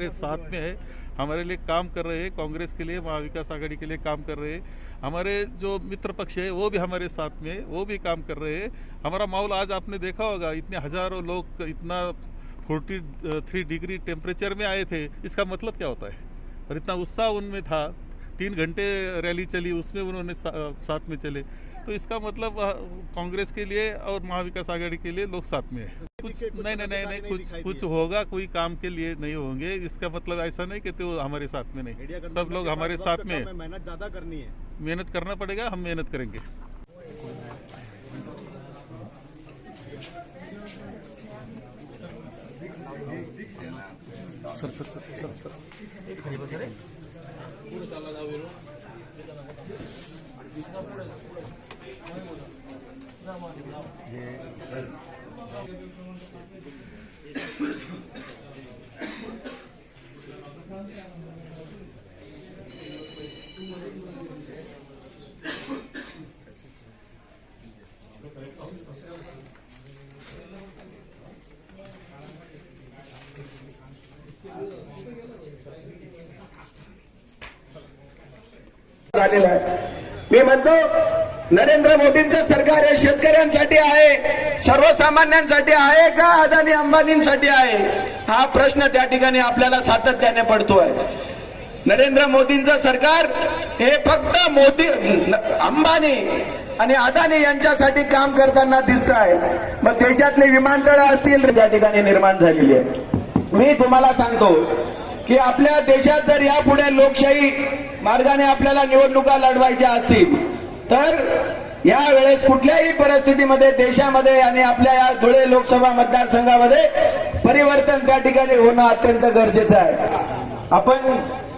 हमारे साथ में है, हमारे लिए काम कर रहे हैं, कांग्रेस के लिए, महाविकास आघाड़ी के लिए काम कर रहे हैं। हमारे जो मित्र पक्ष है वो भी हमारे साथ में है, वो भी काम कर रहे हैं। हमारा माहौल आज आपने देखा होगा, इतने हजारों लोग इतना 43 डिग्री टेम्परेचर में आए थे। इसका मतलब क्या होता है? और इतना उत्साह उनमें था, 3 घंटे रैली चली, उसमें उन्होंने साथ में चले। तो इसका मतलब कांग्रेस के लिए और महाविकास आघाड़ी के लिए लोग साथ में है। कुछ नहीं, कुछ होगा, कोई काम के लिए नहीं होंगे। इसका मतलब ऐसा नहीं कि तो हमारे साथ में नहीं, सब लोग हमारे साथ में है। मेहनत ज्यादा करनी है, मेहनत करना पड़ेगा, हम मेहनत करेंगे। Sir sir sir sir sir झालेला आहे। मी म्हणतो नरेंद्र मोदींचं सरकार हे शेतकऱ्यांसाठी आहे, सर्वसामान्यांसाठी आहे का अदानी अंबानींसाठी आहे? हा प्रश्न त्या ठिकाणी आपल्याला सातत्याने पडतोय। नरेंद्र मोदींचं सरकार हे फक्त मोदी, अंबानी आणि अदानी यांच्यासाठी काम करताना दिसत आहे। मग देशातले विमानतळ असतील त्या ठिकाणी निर्माण झालेली आहे। मी तुम्हाला सांगतो की आपल्या देशात जर यापुढे लोकशाही मार्गाने आपल्याला निवडणुका लढवायच्या असतील तर या वेळेस कुठल्याही परिस्थितीमध्ये देशामध्ये आणि आपल्या या धुळे लोकसभा मतदारसंघामध्ये परिवर्तन त्या ठिकाणी होणं अत्यंत गरजेचं आहे। आपण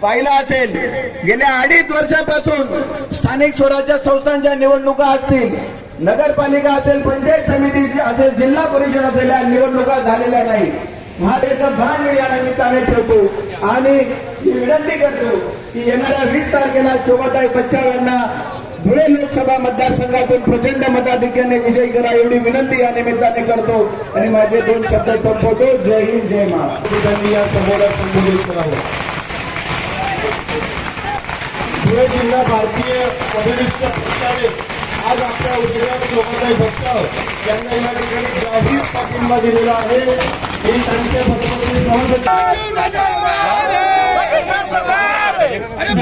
पाहिलं असेल, गेल्या 2.5 वर्षापासून स्थानिक स्वराज्य संस्थांच्या निवडणुका असतील, नगरपालिका असेल, पंचायत समिती असेल, जिल्हा परिषद असेल, या निवडणुका झालेल्या नाही। महादेवचं भान मी या निमित्ताने ठेवतो आणि विनंती करतो की येणाऱ्या 20 तारखेला शोभाताई बच्चाव यांना धुळे लोकसभा मतदारसंघातून प्रचंड मताधिक्याने विजयी करा, एवढी विनंती या निमित्ताने करतो आणि माझे 2 शब्द संपवतो। जय हिंद, जय महाराष्ट्र। या सभेला संबोधित करावं। धुळे जिल्हा भारतीय कम्युनिस्ट पक्षाने आज आपल्या उद्योगात शोभाताई बच्चाव यांना या ठिकाणी जाहीर पाठिंबा दिलेला आहे। हे त्यांचे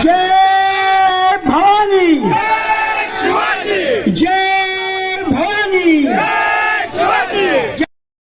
जय